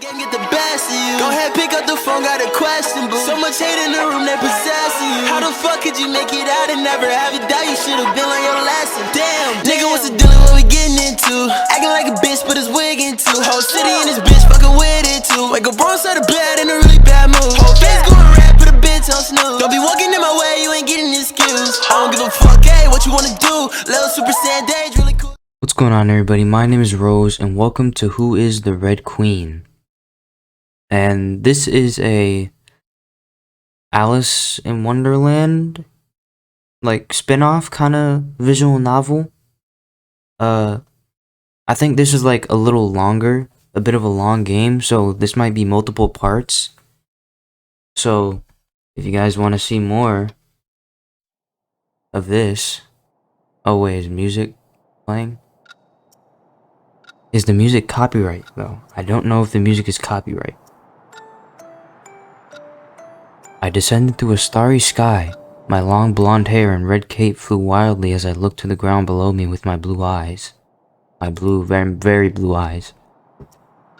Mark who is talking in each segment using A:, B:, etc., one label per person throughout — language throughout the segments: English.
A: game get the best of you. Go ahead, pick up the phone, got a question, boo. So much hate in the room, they possessing you. How the fuck could you make it out and never have it die? You should've been on your lesson. Damn, nigga, what's the deal? What we getting into? Acting like a bitch, but his wig in two. Whole city and his bitch fucking with it too. Wake up bro inside the bed in a really bad mood. Whole face going red, put a bitch on snooze. Don't be walking in my way, you ain't getting excuse. I don't give a fuck, hey, what you wanna do? Little Super Saiyan really cool.
B: What's going on, everybody? My name is Rose, and welcome to Who is the Red Queen? And this is a Alice in Wonderland, like, spin-off kind of visual novel. I think this is like a little longer, a bit of a long game, so this might be multiple parts. So, if you guys want to see more of this... Oh wait, is music playing? Is the music copyright, though? I don't know if the music is copyright. I descended through a starry sky. My long blonde hair and red cape flew wildly as I looked to the ground below me with my blue eyes. My blue, very, very blue eyes.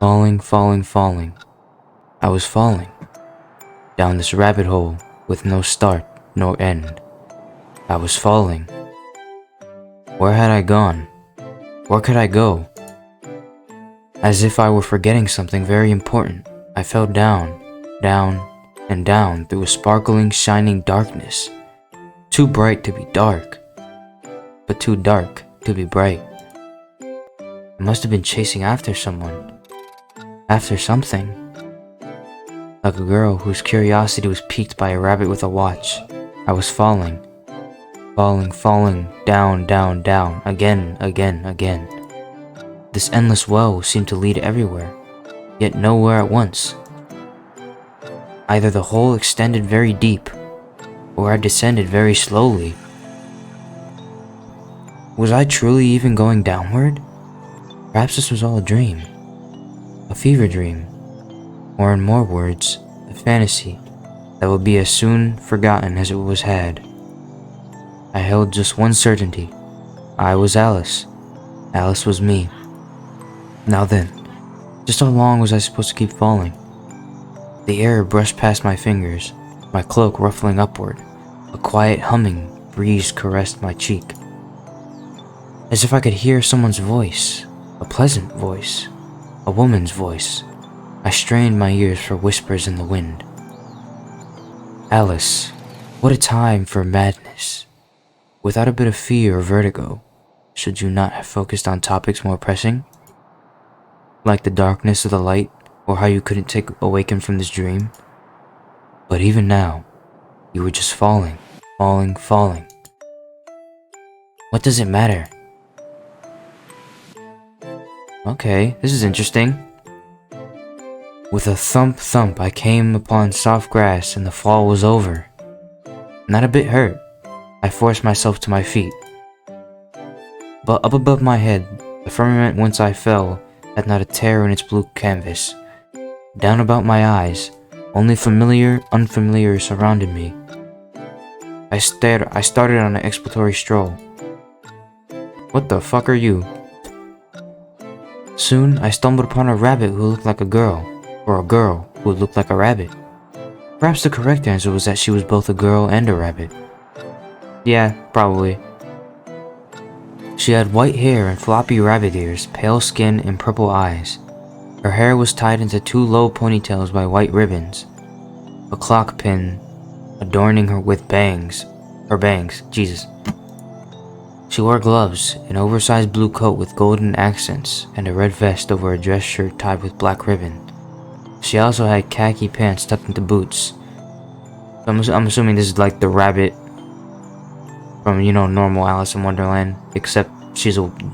B: Falling, falling, falling. I was falling. Down this rabbit hole with no start nor end. I was falling. Where had I gone? Where could I go? As if I were forgetting something very important, I fell down, down, and down through a sparkling, shining darkness. Too bright to be dark, but too dark to be bright. I must have been chasing after someone. After something. Like a girl whose curiosity was piqued by a rabbit with a watch. I was falling. Falling, falling, down, down, down, again, again, again. This endless well seemed to lead everywhere, yet nowhere at once. Either the hole extended very deep, or I descended very slowly. Was I truly even going downward? Perhaps this was all a dream. A fever dream. Or in more words, a fantasy that would be as soon forgotten as it was had. I held just one certainty. I was Alice. Alice was me. Now then, just how long was I supposed to keep falling? The air brushed past my fingers, my cloak ruffling upward. A quiet humming breeze caressed my cheek. As if I could hear someone's voice, a pleasant voice, a woman's voice. I strained my ears for whispers in the wind. Alice, what a time for madness. Without a bit of fear or vertigo, should you not have focused on topics more pressing? Like the darkness of the light, or how you couldn't awaken from this dream? But even now, you were just falling, falling, falling. What does it matter? Okay, this is interesting. With a thump thump, I came upon soft grass and the fall was over. Not a bit hurt. I forced myself to my feet. But up above my head, the firmament whence I fell had not a tear in its blue canvas. Down about my eyes, only unfamiliar surrounded me. I started on an exploratory stroll. What the fuck are you? Soon, I stumbled upon a rabbit who looked like a girl, or a girl who looked like a rabbit. Perhaps the correct answer was that she was both a girl and a rabbit. Yeah, probably. She had white hair and floppy rabbit ears, pale skin, and purple eyes. Her hair was tied into two low ponytails by white ribbons. A clock pin adorning her with bangs. Her bangs, Jesus. She wore gloves, an oversized blue coat with golden accents, and a red vest over a dress shirt tied with black ribbon. She also had khaki pants tucked into boots. I'm assuming this is like the rabbit from, you know, normal Alice in Wonderland, except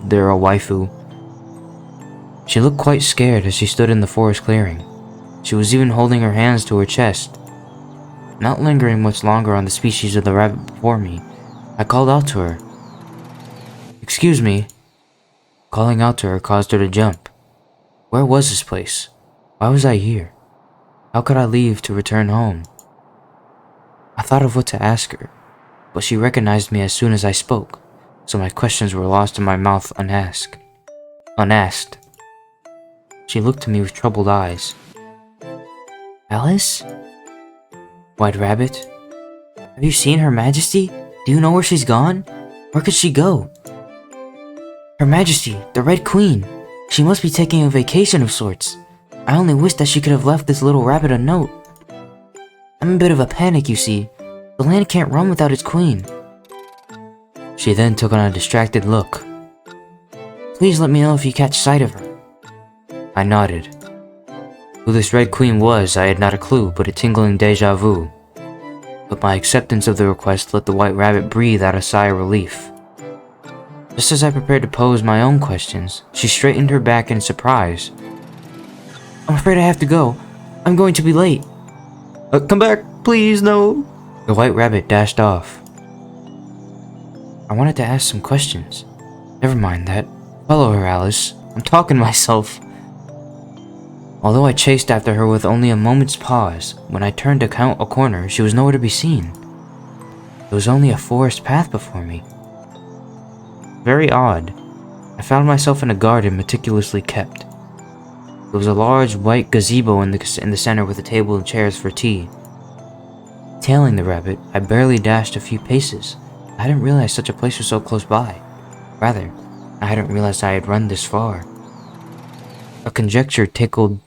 B: they're a waifu. She looked quite scared as she stood in the forest clearing. She was even holding her hands to her chest. Not lingering much longer on the species of the rabbit before me, I called out to her. Excuse me. Calling out to her caused her to jump. Where was this place? Why was I here? How could I leave to return home? I thought of what to ask her, but she recognized me as soon as I spoke, so my questions were lost in my mouth unasked. She looked to me with troubled eyes. Alice? White Rabbit? Have you seen Her Majesty? Do you know where she's gone? Where could she go? Her Majesty, the Red Queen. She must be taking a vacation of sorts. I only wish that she could have left this little rabbit a note. I'm in a bit of a panic, you see. The land can't run without its queen. She then took on a distracted look. Please let me know if you catch sight of her. I nodded. Who this Red Queen was, I had not a clue, but a tingling deja vu. But my acceptance of the request let the White Rabbit breathe out a sigh of relief. Just as I prepared to pose my own questions, she straightened her back in surprise. I'm afraid I have to go. I'm going to be late. Come back, please, no. The White Rabbit dashed off. I wanted to ask some questions. Never mind that. Follow her, Alice. I'm talking to myself. Although I chased after her with only a moment's pause, when I turned to count a corner, she was nowhere to be seen. There was only a forest path before me. Very odd. I found myself in a garden meticulously kept. There was a large white gazebo in the center with a table and chairs for tea. Tailing the rabbit, I barely dashed a few paces. I hadn't realized such a place was so close by. Rather, I hadn't realized I had run this far. A conjecture tickled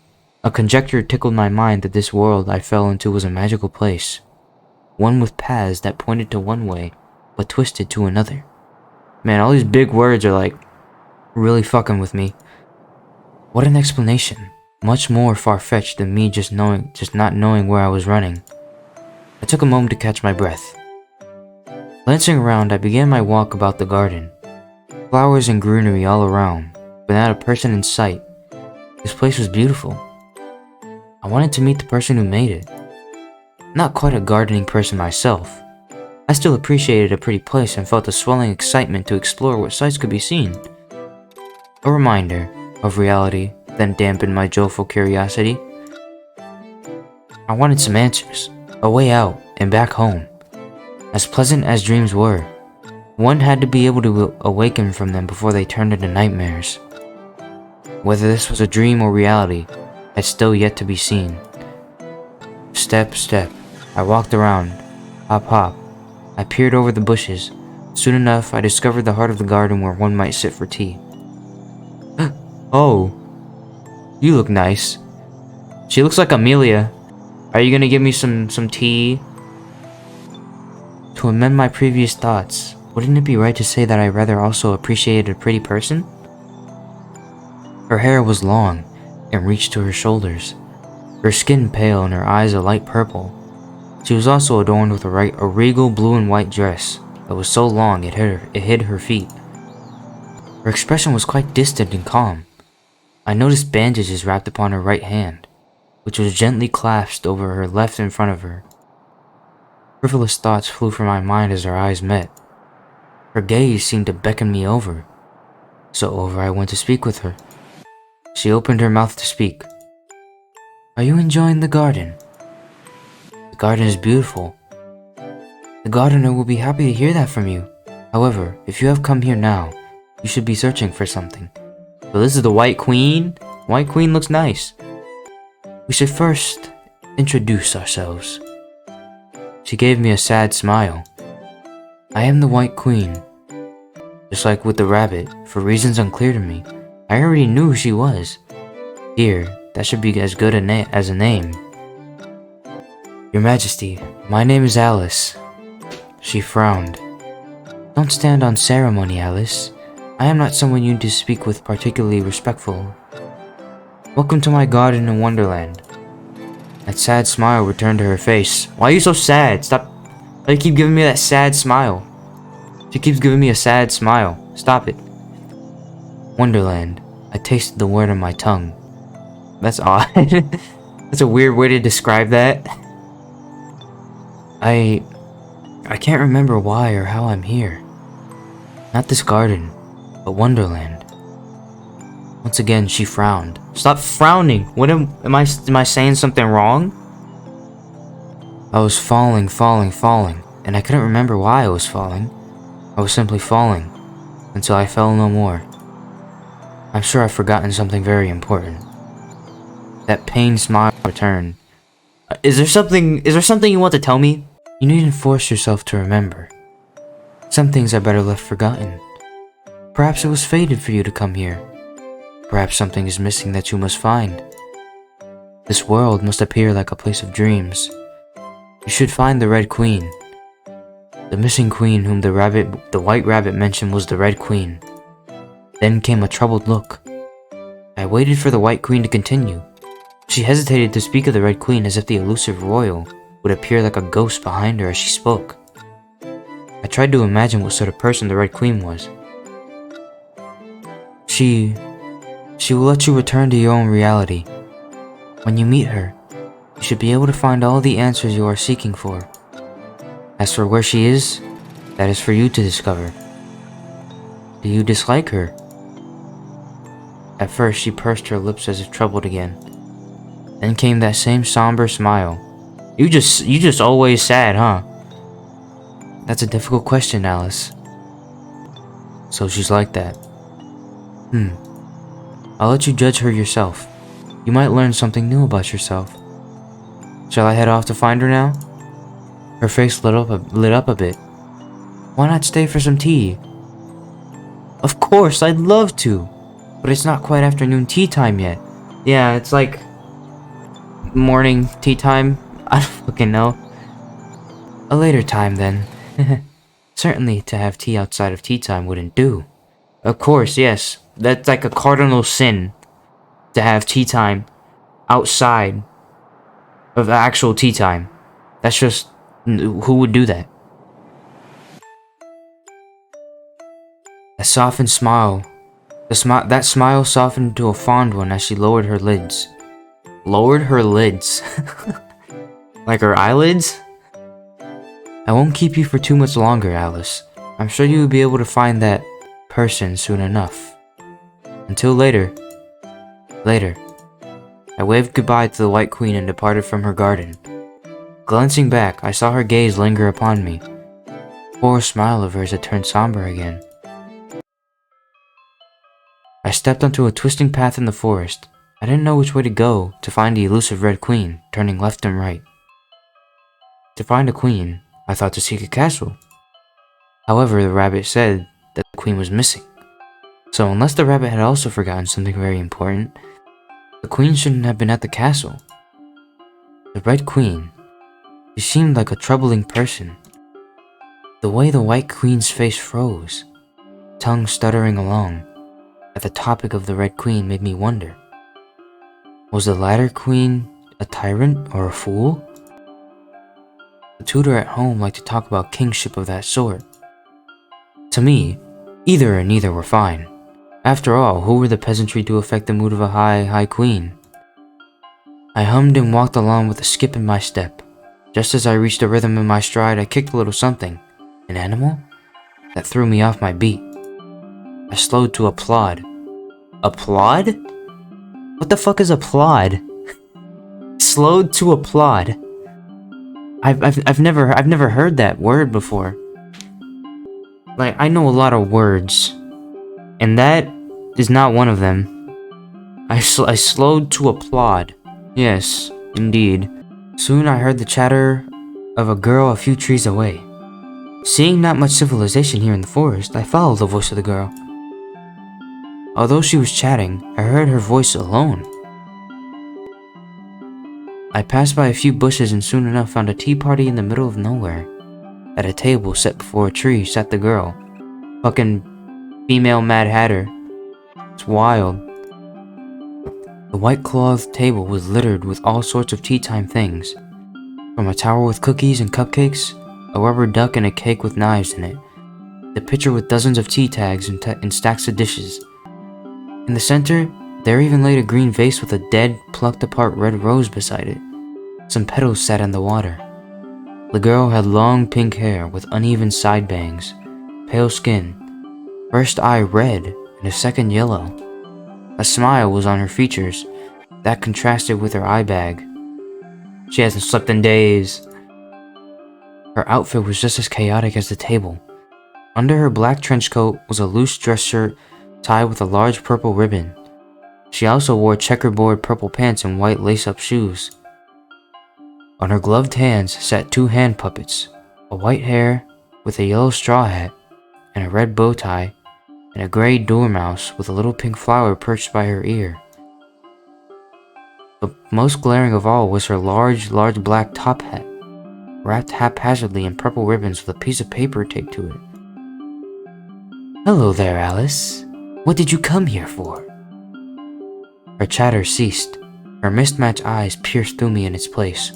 B: my mind that this world I fell into was a magical place. One with paths that pointed to one way, but twisted to another. Man, all these big words are like, really fucking with me. What an explanation. Much more far-fetched than me just not knowing where I was running. I took a moment to catch my breath. Glancing around, I began my walk about the garden. Flowers and greenery all around, but not a person in sight. This place was beautiful. I wanted to meet the person who made it. Not quite a gardening person myself, I still appreciated a pretty place and felt a swelling excitement to explore what sights could be seen. A reminder of reality then dampened my joyful curiosity. I wanted some answers, a way out and back home. As pleasant as dreams were, one had to be able to awaken from them before they turned into nightmares. Whether this was a dream or reality had still yet to be seen. Step, step, I walked around. Hop, hop. I peered over the bushes. Soon enough, I discovered the heart of the garden where one might sit for tea. Oh, you look nice. She looks like Amelia. Are you gonna give me some tea? To amend my previous thoughts, wouldn't it be right to say that I rather also appreciated a pretty person? Her hair was long and reached to her shoulders, her skin pale and her eyes a light purple. She was also adorned with a regal blue and white dress that was so long it hid her feet. Her expression was quite distant and calm. I noticed bandages wrapped upon her right hand, which was gently clasped over her left in front of her. Frivolous thoughts flew from my mind as our eyes met. Her gaze seemed to beckon me over, so over I went to speak with her. She opened her mouth to speak. Are you enjoying the garden? The garden is beautiful. The gardener will be happy to hear that from you. However, if you have come here now, you should be searching for something. So this is the White Queen? White Queen looks nice. We should first introduce ourselves. She gave me a sad smile. I am the White Queen. Just like with the rabbit, for reasons unclear to me, I already knew who she was. Here, that should be as good as a name. Your Majesty, my name is Alice. She frowned. Don't stand on ceremony, Alice. I am not someone you need to speak with particularly respectful. Welcome to my garden in Wonderland. That sad smile returned to her face. Why are you so sad? Stop. Why do you keep giving me that sad smile? She keeps giving me a sad smile. Stop it. Wonderland. I tasted the word on my tongue. That's odd. That's a weird way to describe that. I can't remember why or how I'm here. Not this garden, but Wonderland. Once again, she frowned. Stop frowning! What am I saying something wrong? I was falling, and I couldn't remember why I was falling. I was simply falling, until I fell no more. I'm sure I've forgotten something very important. That pained smile returned. Is there something you want to tell me? You needn't force yourself to remember. Some things are better left forgotten. Perhaps it was fated for you to come here. Perhaps something is missing that you must find. This world must appear like a place of dreams. You should find the Red Queen. The missing queen whom the White Rabbit mentioned was the Red Queen. Then came a troubled look. I waited for the White Queen to continue. She hesitated to speak of the Red Queen as if the elusive royal would appear like a ghost behind her as she spoke. I tried to imagine what sort of person the Red Queen was. She will let you return to your own reality. When you meet her, you should be able to find all the answers you are seeking for. As for where she is, that is for you to discover. Do you dislike her? At first, she pursed her lips as if troubled again. Then came that same somber smile. You just always sad, huh? That's a difficult question, Alice. So she's like that. I'll let you judge her yourself. You might learn something new about yourself. Shall I head off to find her now? Her face lit up a bit. Why not stay for some tea? Of course, I'd love to. But it's not quite afternoon tea time yet. Yeah, it's like morning tea time. I don't fucking know. A later time then. Certainly to have tea outside of tea time wouldn't do. Of course, yes. That's like a cardinal sin. To have tea time outside of actual tea time. That's just... who would do that? A softened smile. That smile softened to a fond one as she lowered her lids. Lowered her lids? Like her eyelids? I won't keep you for too much longer, Alice. I'm sure you will be able to find that person soon enough. Until later. Later. I waved goodbye to the White Queen and departed from her garden. Glancing back, I saw her gaze linger upon me. The poor smile of hers had turned somber again. I stepped onto a twisting path in the forest. I didn't know which way to go to find the elusive Red Queen, turning left and right. To find a queen, I thought to seek a castle. However, the rabbit said that the queen was missing. So unless the rabbit had also forgotten something very important, the queen shouldn't have been at the castle. The Red Queen, she seemed like a troubling person. The way the White Queen's face froze, tongue stuttering along, at the topic of the Red Queen made me wonder. Was the latter queen a tyrant or a fool? The tutor at home liked to talk about kingship of that sort. To me, either or neither were fine. After all, who were the peasantry to affect the mood of a high queen? I hummed and walked along with a skip in my step. Just as I reached a rhythm in my stride, I kicked a little something. An animal? That threw me off my beat. I slowed to applaud. Applaud? What the fuck is applaud? Slowed to applaud. I've never heard that word before. Like, I know a lot of words, and that is not one of them. I slowed to applaud. Yes, indeed. Soon I heard the chatter of a girl a few trees away. Seeing not much civilization here in the forest, I followed the voice of the girl. Although she was chatting, I heard her voice alone. I passed by a few bushes and soon enough found a tea party in the middle of nowhere. At a table set before a tree sat the girl. Fucking female Mad Hatter. It's wild. The white cloth table was littered with all sorts of tea time things. From a tower with cookies and cupcakes, a rubber duck and a cake with knives in it, the pitcher with dozens of tea tags and stacks of dishes. In the center, there even laid a green vase with a dead, plucked apart red rose beside it. Some petals sat in the water. The girl had long pink hair with uneven side bangs, pale skin, first eye red and a second yellow. A smile was on her features that contrasted with her eye bag. She hasn't slept in days. Her outfit was just as chaotic as the table. Under her black trench coat was a loose dress shirt tied with a large purple ribbon. She also wore checkerboard purple pants and white lace-up shoes. On her gloved hands sat 2 hand puppets, a white hare with a yellow straw hat and a red bow tie, and a gray dormouse with a little pink flower perched by her ear. But most glaring of all was her large black top hat, wrapped haphazardly in purple ribbons with a piece of paper taped to it. "Hello there, Alice. What did you come here for?" Her chatter ceased. Her mismatched eyes pierced through me in its place.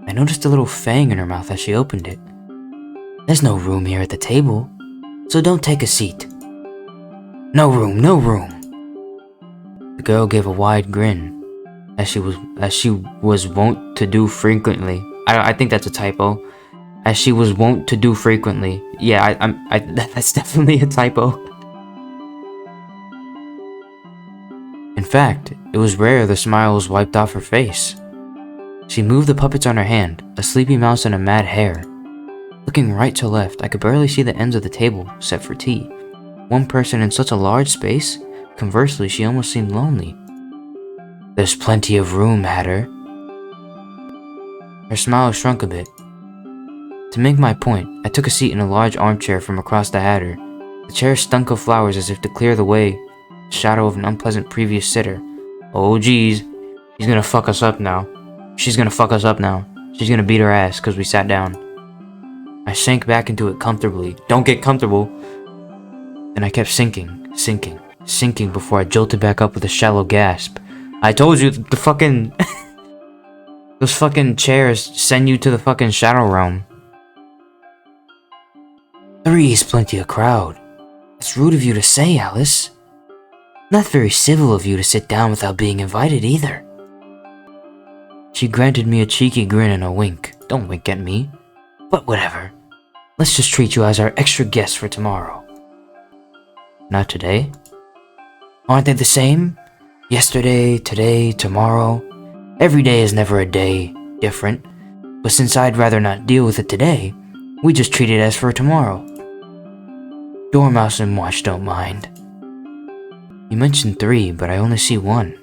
B: I noticed a little fang in her mouth as she opened it. "There's no room here at the table, so don't take a seat." No room, no room." The girl gave a wide grin, as she was wont to do frequently. I think that's a typo. As she was wont to do frequently. Yeah, that's definitely a typo. In fact, it was rare the smile was wiped off her face. She moved the puppets on her hand, a sleepy mouse and a mad hare. Looking right to left, I could barely see the ends of the table, set for tea. One person in such a large space? Conversely, she almost seemed lonely. "There's plenty of room, Hatter." Her smile shrunk a bit. To make my point, I took a seat in a large armchair from across the Hatter. The chair stunk of flowers as if to clear the way, the shadow of an unpleasant previous sitter. Oh geez, he's gonna fuck us up now. She's gonna fuck us up now. She's gonna beat her ass because we sat down. I sank back into it comfortably. Don't get comfortable. Then I kept sinking before I jolted back up with a shallow gasp. I told you, the fucking... those fucking chairs send you to the fucking shadow realm. 3 is plenty of crowd. It's rude of you to say, Alice. Not very civil of you to sit down without being invited either. She granted me a cheeky grin and a wink. Don't wink at me. But whatever. Let's just treat you as our extra guest for tomorrow. Not today? Aren't they the same? Yesterday, today, tomorrow. Every day is never a day different. But since I'd rather not deal with it today, we just treat it as for tomorrow. Dormouse and Watch don't mind. You mentioned 3, but I only see 1.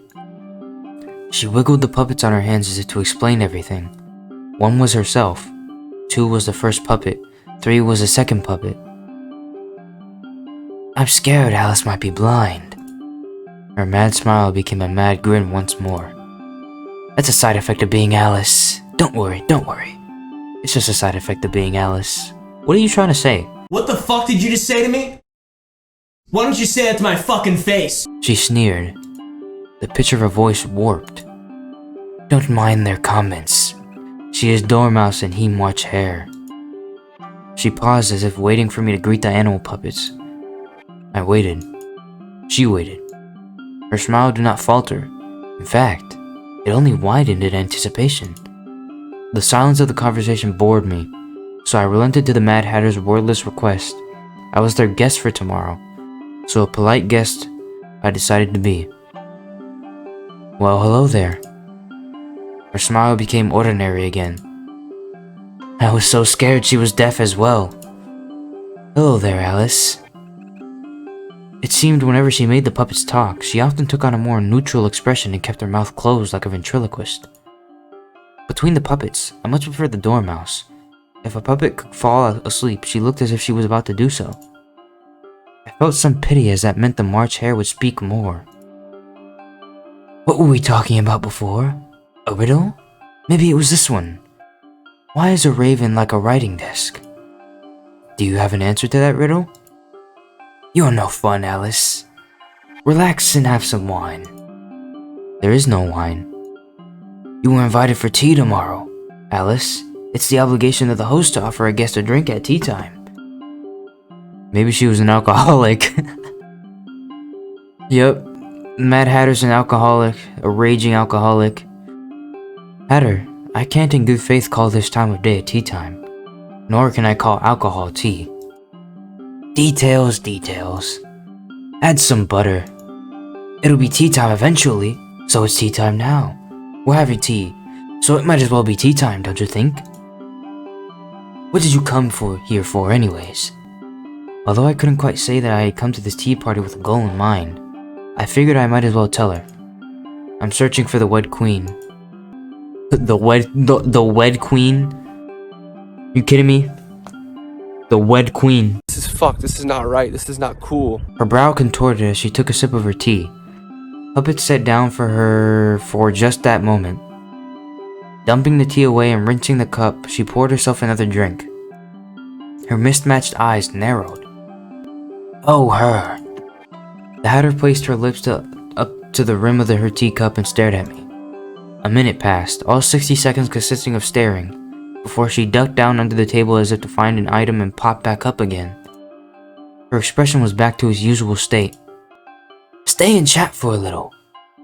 B: She wiggled the puppets on her hands as if to explain everything. 1 was herself, 2 was the first puppet, 3 was the second puppet. I'm scared Alice might be blind. Her mad smile became a mad grin once more. That's a side effect of being Alice. Don't worry. It's just a side effect of being Alice. What are you trying to say?
C: What the fuck did you just say to me? Why don't you say that to my fucking face?
B: She sneered. The pitch of her voice warped. Don't mind their comments. She is Dormouse and he Watch Hare. She paused as if waiting for me to greet the animal puppets. I waited. She waited. Her smile did not falter. In fact, it only widened in anticipation. The silence of the conversation bored me, so I relented to the Mad Hatter's wordless request. I was their guest for tomorrow, so a polite guest I decided to be. Well, hello there. Her smile became ordinary again. I was so scared she was deaf as well. Hello there, Alice. It seemed whenever she made the puppets talk, she often took on a more neutral expression and kept her mouth closed like a ventriloquist. Between the puppets, I much preferred the Dormouse. If a puppet could fall asleep, she looked as if she was about to do so. I felt some pity as that meant the Watch Hare would speak more. What were we talking about before? A riddle? Maybe it was this one. Why is a raven like a writing desk? Do you have an answer to that riddle? You're no fun, Alice. Relax and have some wine. There is no wine. You were invited for tea tomorrow, Alice. It's the obligation of the host to offer a guest a drink at tea time. Maybe she was an alcoholic. Yep, Mad Hatter's an alcoholic, a raging alcoholic. Hatter, I can't in good faith call this time of day a tea time, nor can I call alcohol tea. Details. Add some butter. It'll be tea time eventually, so it's tea time now. We're having tea, so it might as well be tea time, don't you think? What did you come here for anyways? Although I couldn't quite say that I had come to this tea party with a goal in mind, I figured I might as well tell her. I'm searching for the Wed Queen. The Wed Queen? You kidding me? The Wed Queen.
D: This is fucked. This is not right. This is not cool.
B: Her brow contorted as she took a sip of her tea. Puppet sat down for her for just that moment. Dumping the tea away and rinsing the cup, she poured herself another drink. Her mismatched eyes narrowed. Oh, her. The Hatter placed her lips up to the rim of her teacup and stared at me. A minute passed, all 60 seconds consisting of staring, before she ducked down under the table as if to find an item and popped back up again. Her expression was back to its usual state. Stay and chat for a little.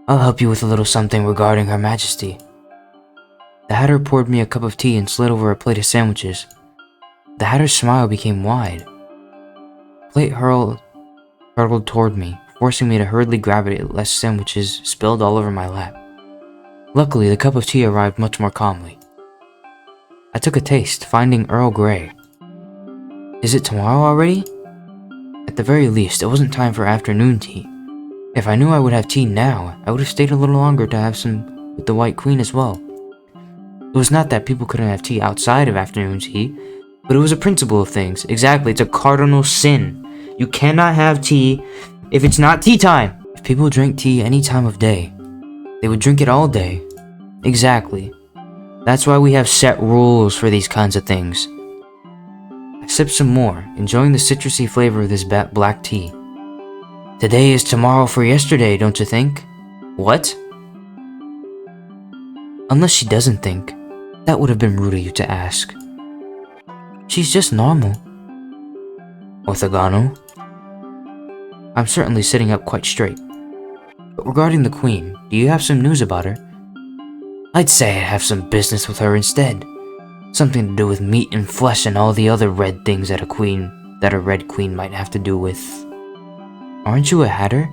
B: I'll help you with a little something regarding Her Majesty. The Hatter poured me a cup of tea and slid over a plate of sandwiches. The Hatter's smile became wide. The plate hurtled toward me, forcing me to hurriedly grab it lest sandwiches spilled all over my lap. Luckily, the cup of tea arrived much more calmly. I took a taste, finding Earl Grey. Is it tomorrow already? At the very least, it wasn't time for afternoon tea. If I knew I would have tea now, I would have stayed a little longer to have some with the White Queen as well. It was not that people couldn't have tea outside of afternoon tea, but it was a principle of things. Exactly, it's a cardinal sin. You cannot have tea if it's not tea time. If people drank tea any time of day, they would drink it all day. Exactly. That's why we have set rules for these kinds of things. I sipped some more, enjoying the citrusy flavor of this black tea. Today is tomorrow for yesterday, don't you think? What? Unless she doesn't think. That would have been rude of you to ask. She's just normal. Orthogano? I'm certainly sitting up quite straight. But regarding the Queen, do you have some news about her? I'd say I have some business with her instead. Something to do with meat and flesh and all the other red things that a Red Queen might have to do with. Aren't you a Hatter?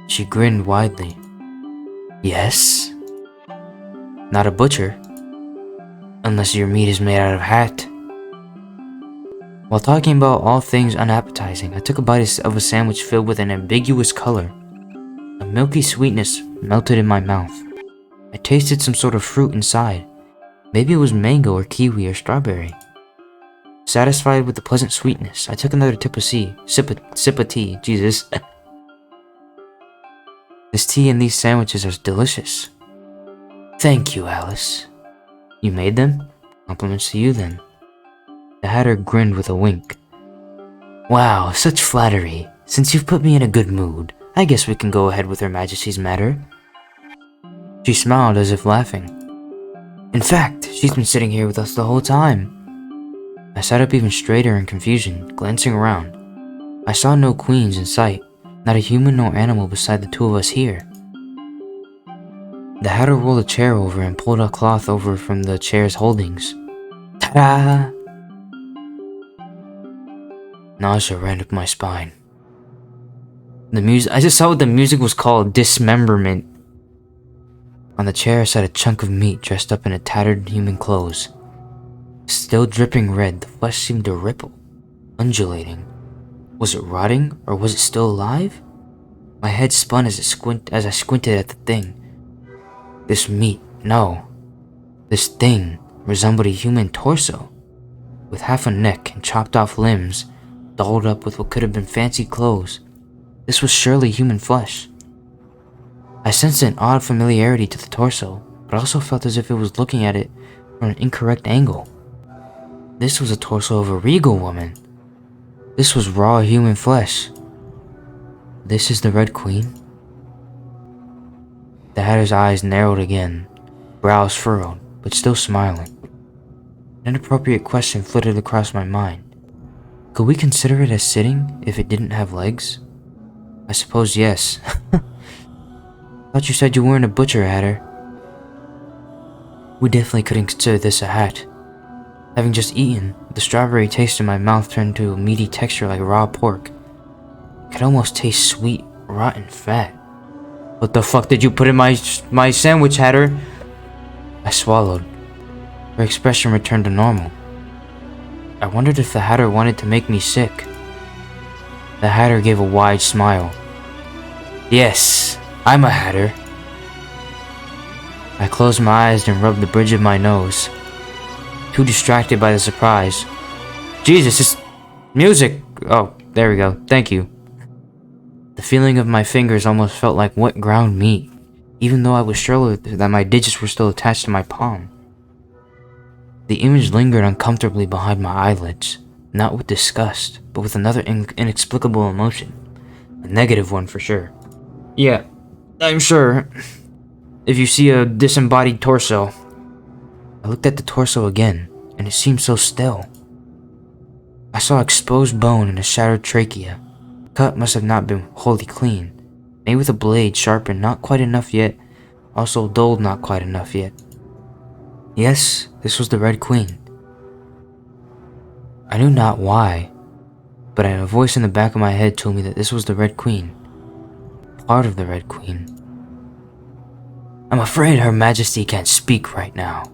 B: She grinned widely. Yes? Not a butcher. Unless your meat is made out of hat. While talking about all things unappetizing, I took a bite of a sandwich filled with an ambiguous color. A milky sweetness melted in my mouth. I tasted some sort of fruit inside. Maybe it was mango or kiwi or strawberry. Satisfied with the pleasant sweetness, I took another sip of tea. Jesus. This tea and these sandwiches are delicious. Thank you, Alice. You made them? Compliments to you then. The Hatter grinned with a wink. Wow, such flattery. Since you've put me in a good mood, I guess we can go ahead with Her Majesty's matter. She smiled as if laughing. In fact, she's been sitting here with us the whole time. I sat up even straighter in confusion, glancing around. I saw no queens in sight, not a human nor animal beside the two of us here. The Hatter rolled a chair over and pulled a cloth over from the chair's holdings. Ta-da! Nausea ran up my spine. I just saw what the music was called, dismemberment. On the chair sat a chunk of meat dressed up in a tattered human clothes. Still dripping red, the flesh seemed to ripple, undulating. Was it rotting, or was it still alive? My head spun as I squinted at the thing. This meat, no. This thing resembled a human torso, with half a neck and chopped off limbs, dolled up with what could have been fancy clothes. This was surely human flesh. I sensed an odd familiarity to the torso, but also felt as if it was looking at it from an incorrect angle. This was a torso of a regal woman. This was raw human flesh. This is the Red Queen? The Hatter's eyes narrowed again, brows furrowed, but still smiling. An inappropriate question flitted across my mind. Could we consider it as sitting if it didn't have legs? I suppose yes. Thought you said you weren't a butcher, Hatter. We definitely couldn't consider this a hat. Having just eaten, the strawberry taste in my mouth turned to a meaty texture like raw pork. I could almost taste sweet, rotten fat. What the fuck did you put in my sandwich, Hatter? I swallowed. Her expression returned to normal. I wondered if the Hatter wanted to make me sick. The Hatter gave a wide smile. Yes, I'm a hatter. I closed my eyes and rubbed the bridge of my nose, too distracted by the surprise. Jesus, it's music! Oh, there we go. Thank you. The feeling of my fingers almost felt like wet ground meat, even though I was sure that my digits were still attached to my palm. The image lingered uncomfortably behind my eyelids, not with disgust, but with another inexplicable emotion. A negative one for sure. Yeah, I'm sure. If you see a disembodied torso. I looked at the torso again, and it seemed so still. I saw exposed bone and a shattered trachea. The cut must have not been wholly clean, made with a blade sharpened not quite enough yet, also dulled not quite enough yet. Yes, this was the Red Queen. I knew not why, but a voice in the back of my head told me that this was the Red Queen. Part of the Red Queen. I'm afraid Her Majesty can't speak right now.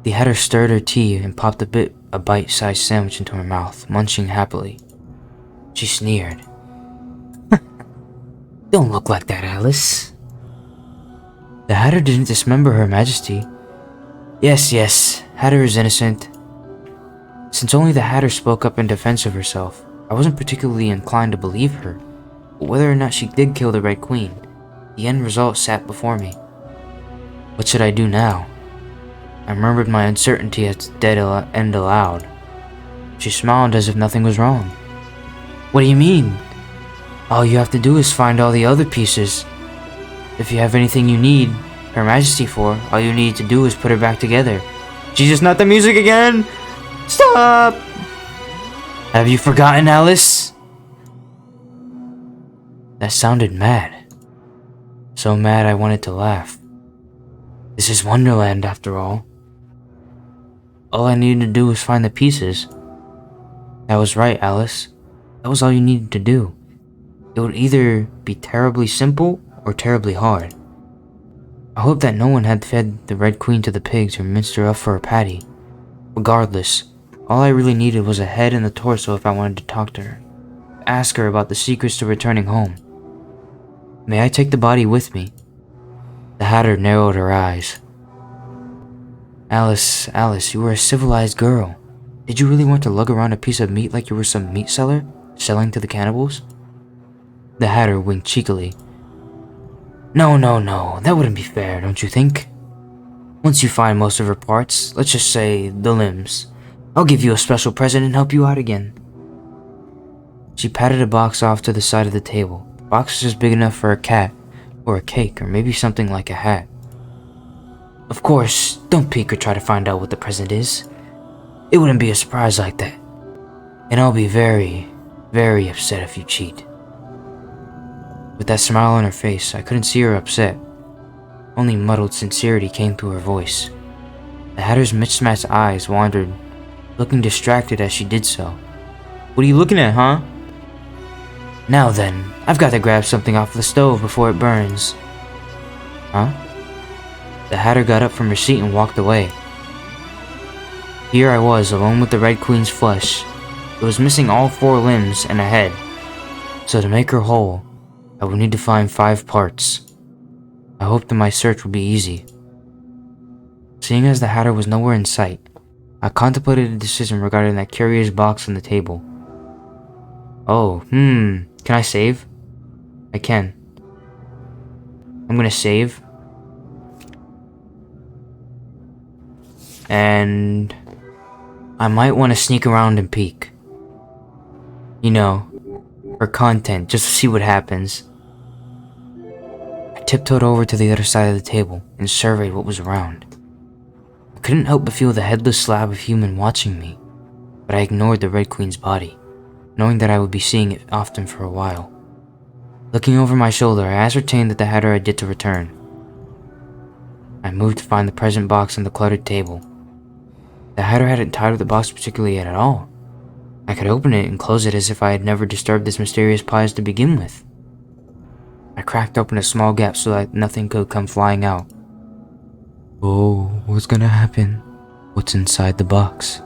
B: The Hatter stirred her tea and popped a bite-sized sandwich into her mouth, munching happily. She sneered. Don't look like that, Alice. The Hatter didn't dismember Her Majesty. Yes, Hatter is innocent. Since only the Hatter spoke up in defense of herself, I wasn't particularly inclined to believe her. But whether or not she did kill the Red Queen, the end result sat before me. What should I do now? I murmured my uncertainty at the dead end aloud. She smiled as if nothing was wrong. What do you mean? All you have to do is find all the other pieces. If you have anything you need Her Majesty for, all you need to do is put her back together. Jesus, not the music again! Stop! Have you forgotten, Alice? That sounded mad. So mad I wanted to laugh. This is Wonderland, after all. All I needed to do was find the pieces. That was right, Alice. That was all you needed to do. It would either be terribly simple or terribly hard. I hope that no one had fed the Red Queen to the pigs or minced her up for a patty. Regardless, all I really needed was a head and the torso if I wanted to talk to her. Ask her about the secrets to returning home. May I take the body with me? The Hatter narrowed her eyes. Alice, you were a civilized girl. Did you really want to lug around a piece of meat like you were some meat seller, selling to the cannibals? The Hatter winked cheekily. No, that wouldn't be fair, don't you think? Once you find most of her parts, let's just say the limbs, I'll give you a special present and help you out again. She patted a box off to the side of the table. The box was just big enough for a cat, or a cake, or maybe something like a hat. Of course, don't peek or try to find out what the present is. It wouldn't be a surprise like that. And I'll be very, very upset if you cheat. With that smile on her face, I couldn't see her upset. Only muddled sincerity came through her voice. The Hatter's mismatched eyes wandered, looking distracted as she did so. What are you looking at, huh? Now then, I've got to grab something off the stove before it burns. Huh? The Hatter got up from her seat and walked away. Here I was, alone with the Red Queen's flesh. It was missing all 4 limbs and a head. So to make her whole, I would need to find 5 parts. I hoped that my search would be easy. Seeing as the Hatter was nowhere in sight, I contemplated a decision regarding that curious box on the table. Oh, can I save? I can. I'm gonna save. And I might want to sneak around and peek. You know, for content, just to see what happens. I tiptoed over to the other side of the table and surveyed what was around. I couldn't help but feel the headless slab of human watching me, but I ignored the Red Queen's body, knowing that I would be seeing it often for a while. Looking over my shoulder, I ascertained that the Hatter had yet to return. I moved to find the present box on the cluttered table. The Hatter hadn't tied up the box particularly at all. I could open it and close it as if I had never disturbed this mysterious prize to begin with. I cracked open a small gap so that nothing could come flying out. Oh, what's gonna happen? What's inside the box?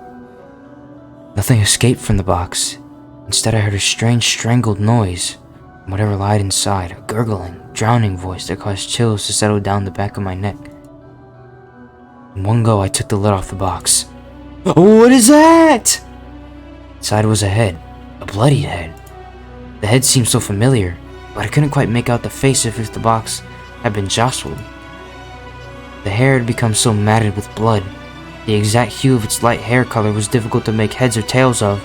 B: Nothing escaped from the box. Instead, I heard a strange strangled noise, Whatever lied inside, a gurgling, drowning voice that caused chills to settle down the back of my neck. In one go, I took the lid off the box. What is that? Inside was a head, a bloodied head. The head seemed so familiar, but I couldn't quite make out the face if the box had been jostled. The hair had become so matted with blood. The exact hue of its light hair color was difficult to make heads or tails of.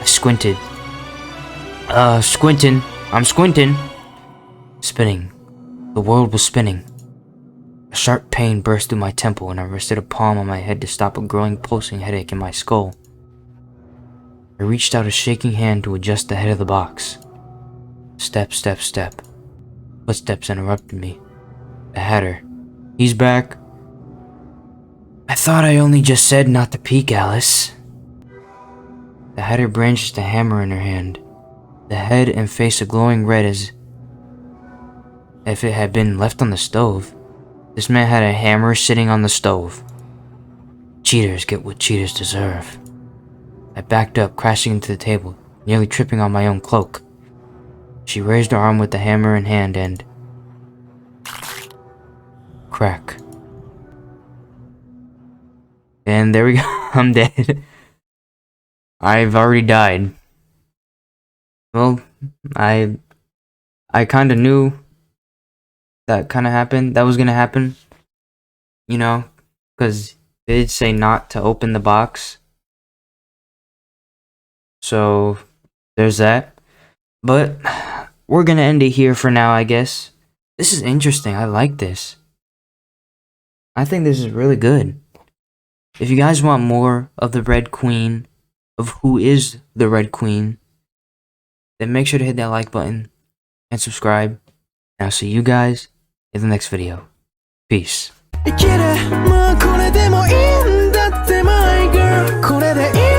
B: I squinted. I'm squinting. Spinning. The world was spinning. A sharp pain burst through my temple and I rested a palm on my head to stop a growing pulsing headache in my skull. I reached out a shaking hand to adjust the head of the box. Step, step, step. Footsteps interrupted me. The Hatter. He's back. I thought I only just said not to peek, Alice. The Hatter brandished a hammer in her hand. The head and face a glowing red as if it had been left on the stove. This man had a hammer sitting on the stove. Cheaters get what cheaters deserve. I backed up, crashing into the table, nearly tripping on my own cloak. She raised her arm with the hammer in hand and... crack. And there we go. I'm dead. I've already died. Well, I kind of knew that was gonna happen. You know, because they did say not to open the box. So, there's that. But, we're gonna end it here for now, I guess. This is interesting. I like this. I think this is really good. If you guys want more of the Red Queen, of who is the Red Queen, then make sure to hit that like button and subscribe. And I'll see you guys in the next video. Peace.
A: 生きるもうこれでもいいんだって my girl これでいい